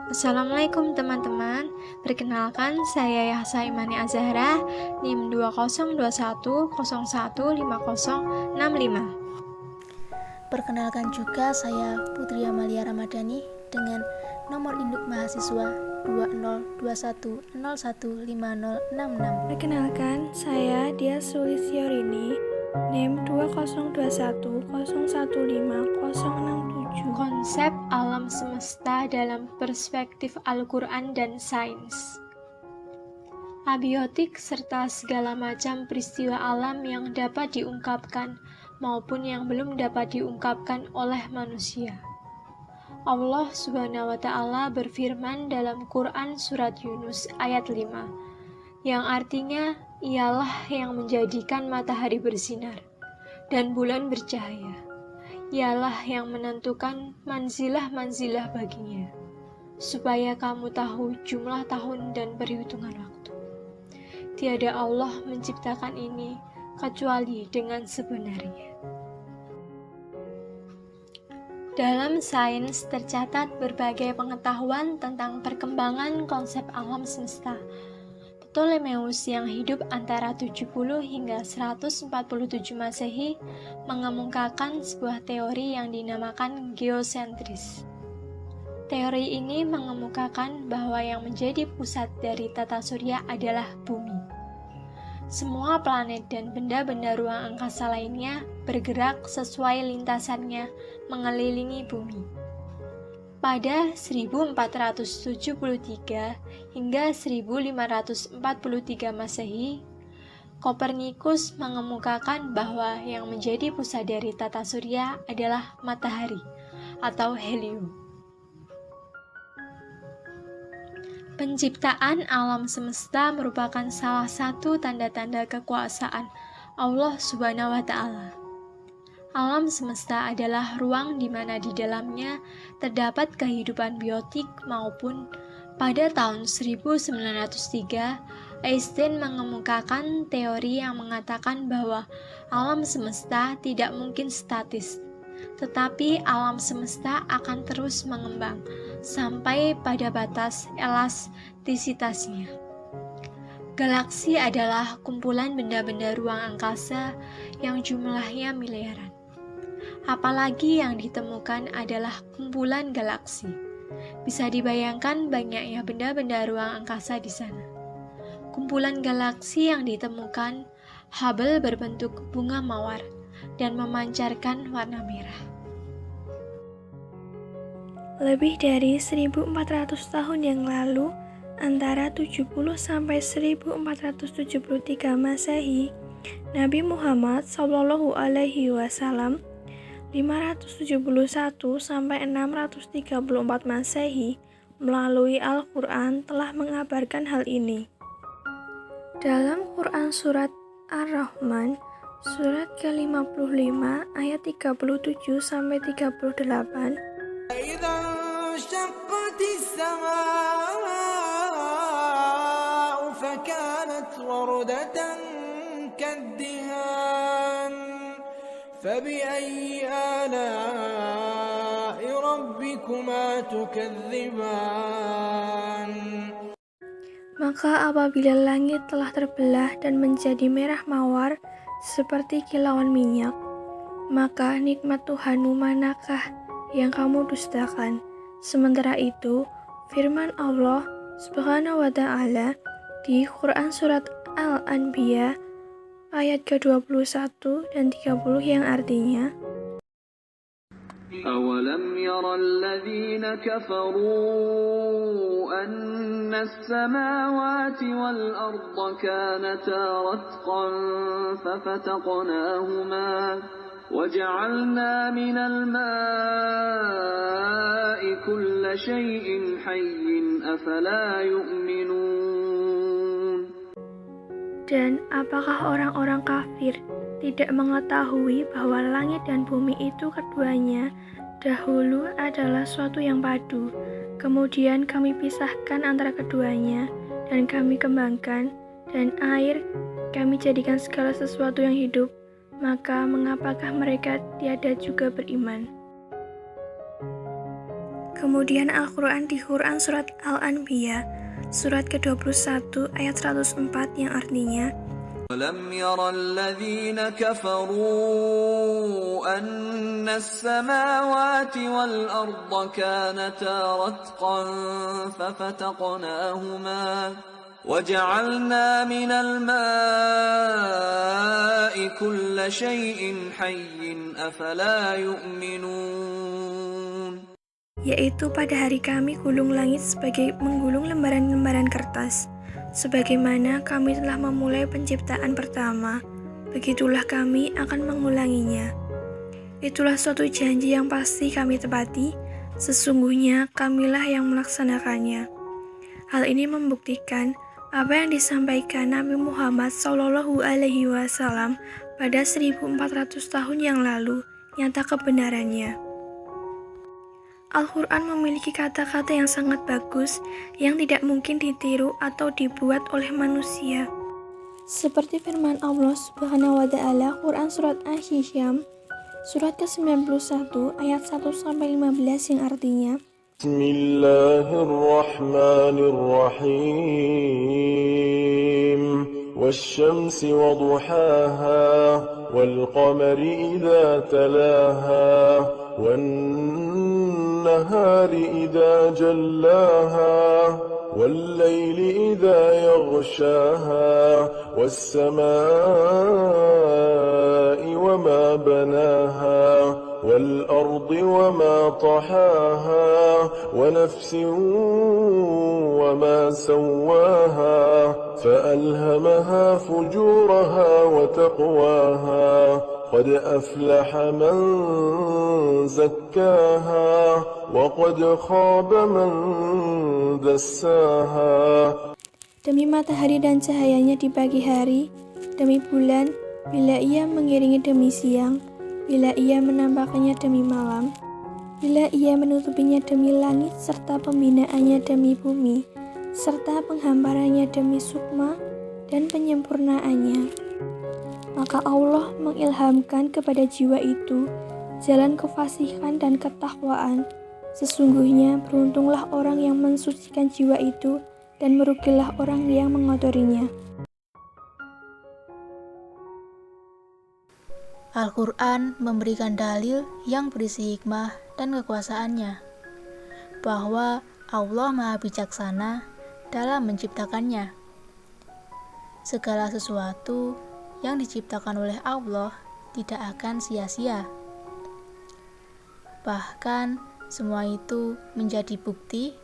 Assalamualaikum teman-teman. Perkenalkan, saya Yahsa Imani Azahra, NIM 2021015065. Perkenalkan juga saya Putri Amalia Ramadhani dengan nomor induk mahasiswa 2021015066. Perkenalkan, saya Dia Sulistyorini, NIM 2021015067. Konsep alam semesta dalam perspektif Al-Quran dan sains. Abiotik serta segala macam peristiwa alam yang dapat diungkapkan maupun yang belum dapat diungkapkan oleh manusia. Allah Subhanahu wa Ta'ala berfirman dalam Quran Surat Yunus ayat 5, yang artinya ialah yang menjadikan matahari bersinar dan bulan bercahaya. Ialah yang menentukan manzilah-manzilah baginya, supaya kamu tahu jumlah tahun dan perhitungan waktu. Tiada Allah menciptakan ini kecuali dengan sebenarnya. Dalam sains tercatat berbagai pengetahuan tentang perkembangan konsep alam semesta. Ptolemeus yang hidup antara 70 hingga 147 Masehi mengemukakan sebuah teori yang dinamakan geosentris. Teori ini mengemukakan bahwa yang menjadi pusat dari tata surya adalah bumi. Semua planet dan benda-benda ruang angkasa lainnya bergerak sesuai lintasannya mengelilingi bumi. Pada 1473 hingga 1543 Masehi, Kopernikus mengemukakan bahwa yang menjadi pusat dari tata surya adalah matahari atau helium. Penciptaan alam semesta merupakan salah satu tanda-tanda kekuasaan Allah Subhanahu wa Ta'ala. Alam semesta adalah ruang di mana di dalamnya terdapat kehidupan biotik maupun pada tahun 1903, Einstein mengemukakan teori yang mengatakan bahwa alam semesta tidak mungkin statis, tetapi alam semesta akan terus mengembang sampai pada batas elastisitasnya. Galaksi adalah kumpulan benda-benda ruang angkasa yang jumlahnya miliaran. Apalagi yang ditemukan adalah kumpulan galaksi. Bisa dibayangkan banyaknya benda-benda ruang angkasa di sana. Kumpulan galaksi yang ditemukan, Hubble berbentuk bunga mawar dan memancarkan warna merah. Lebih dari 1400 tahun yang lalu, antara 70 sampai 1473 Masehi, Nabi Muhammad SAW 571 sampai 634 Masehi melalui Al-Quran telah mengabarkan hal ini. Dalam Quran Surat Ar-Rahman, surat ke-55 ayat 37 sampai 38, فبأي آلاء ربكما تكذبان. maka apabila langit telah terbelah dan menjadi merah mawar seperti kilauan minyak, maka nikmat Tuhanmu manakah yang kamu dustakan? Sementara itu, firman Allah Subhanahu wa Ta'ala di Quran Surat Al-Anbiya ayat ke-21 dan 30 yang artinya, أَوَلَمْ يَرَ الَّذِينَ كَفَرُوا أَنَّ السَّمَاوَاتِ وَالْأَرْضَ كَانَتَا رَتْقًا فَفَتَقْنَاهُمَا وَجَعَلْنَا مِنَ الْمَاءِ كُلَّ شَيْءٍ حَيٍّ أَفَلَا يُؤْمِنُونَ. dan apakah orang-orang kafir tidak mengetahui bahwa langit dan bumi itu keduanya dahulu adalah suatu yang padu, kemudian kami pisahkan antara keduanya, dan kami kembangkan, dan air kami jadikan segala sesuatu yang hidup, maka mengapakah mereka tiada juga beriman? Kemudian Al-Quran di Quran surat Al-Anbiya, surat ke-21 ayat 104 yang artinya, ولم ير الذين كفروا أن السماوات والأرض كانتا رتقا ففتقناهما وجعلنا من الماء كل شيء حي أفلا يؤمنون. yaitu pada hari kami gulung langit sebagai menggulung lembaran-lembaran kertas. Sebagaimana kami telah memulai penciptaan pertama, begitulah kami akan mengulanginya. Itulah suatu janji yang pasti kami tepati, sesungguhnya kamilah yang melaksanakannya. Hal ini membuktikan apa yang disampaikan Nabi Muhammad SAW pada 1400 tahun yang lalu, nyata kebenarannya. Al-Quran memiliki kata-kata yang sangat bagus yang tidak mungkin ditiru atau dibuat oleh manusia. Seperti firman Allah Subhanahu wa Ta'ala, Quran surat Asy-Syamm, surat ke-91 ayat 1-15 yang artinya, Bismillahirrahmanirrahim. Wasyamsi waduhaha wal qamari idza talaha والنهار إذا جلاها والليل إذا يغشاها والسماء وما بناها والأرض وما طحاها ونفس وما سواها فألهمها فجورها وتقواها قد أفلح من زكاها وقد خاب من دساها. Demi matahari dan cahayanya di pagi hari, demi bulan, bila ia mengiringi demi siang, bila ia menampakkannya demi malam, bila ia menutupinya demi langit serta pembinaannya demi bumi, serta penghamparannya demi sukma dan penyempurnaannya. Maka Allah mengilhamkan kepada jiwa itu jalan kefasihan dan ketakwaan. Sesungguhnya beruntunglah orang yang mensucikan jiwa itu dan merugilah orang yang mengotorinya. Al-Quran memberikan dalil yang berisi hikmah dan kekuasaannya, bahwa Allah Maha Bijaksana dalam menciptakannya. Segala sesuatu yang diciptakan oleh Allah tidak akan sia-sia. Bahkan semua itu menjadi bukti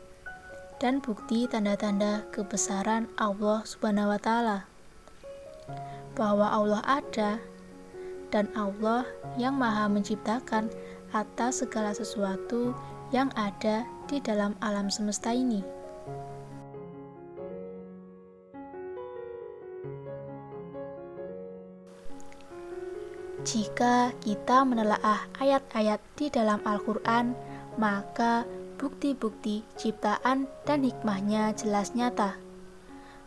dan bukti tanda-tanda kebesaran Allah Subhanahu wa Ta'ala, bahwa Allah ada dan Allah yang Maha menciptakan atas segala sesuatu yang ada di dalam alam semesta ini. Jika kita menelaah ayat-ayat di dalam Al-Quran, maka bukti-bukti ciptaan dan hikmahnya jelas nyata.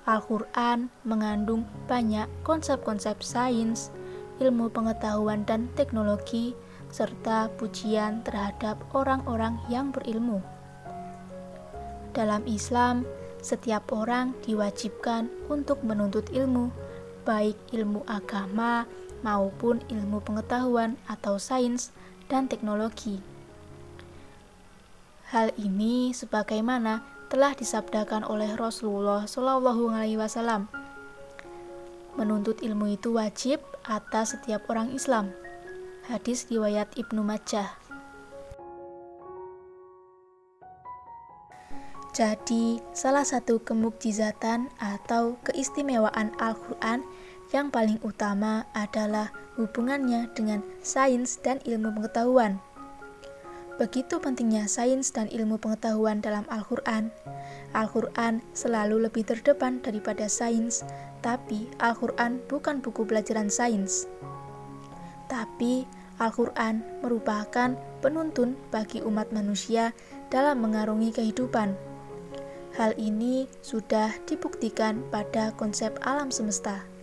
Al-Quran mengandung banyak konsep-konsep sains, ilmu pengetahuan dan teknologi, serta pujian terhadap orang-orang yang berilmu. Dalam Islam, setiap orang diwajibkan untuk menuntut ilmu, baik ilmu agama maupun ilmu pengetahuan atau sains dan teknologi. Hal ini sebagaimana telah disabdakan oleh Rasulullah SAW. Menuntut ilmu itu wajib atas setiap orang Islam. Hadis riwayat Ibnu Majah. Jadi, salah satu kemukjizatan atau keistimewaan Al-Quran yang paling utama adalah hubungannya dengan sains dan ilmu pengetahuan. Begitu pentingnya sains dan ilmu pengetahuan dalam Al-Quran. Al-Quran selalu lebih terdepan daripada sains, tapi Al-Quran bukan buku pelajaran sains. Tapi Al-Quran merupakan penuntun bagi umat manusia dalam mengarungi kehidupan. Hal ini sudah dibuktikan pada konsep alam semesta.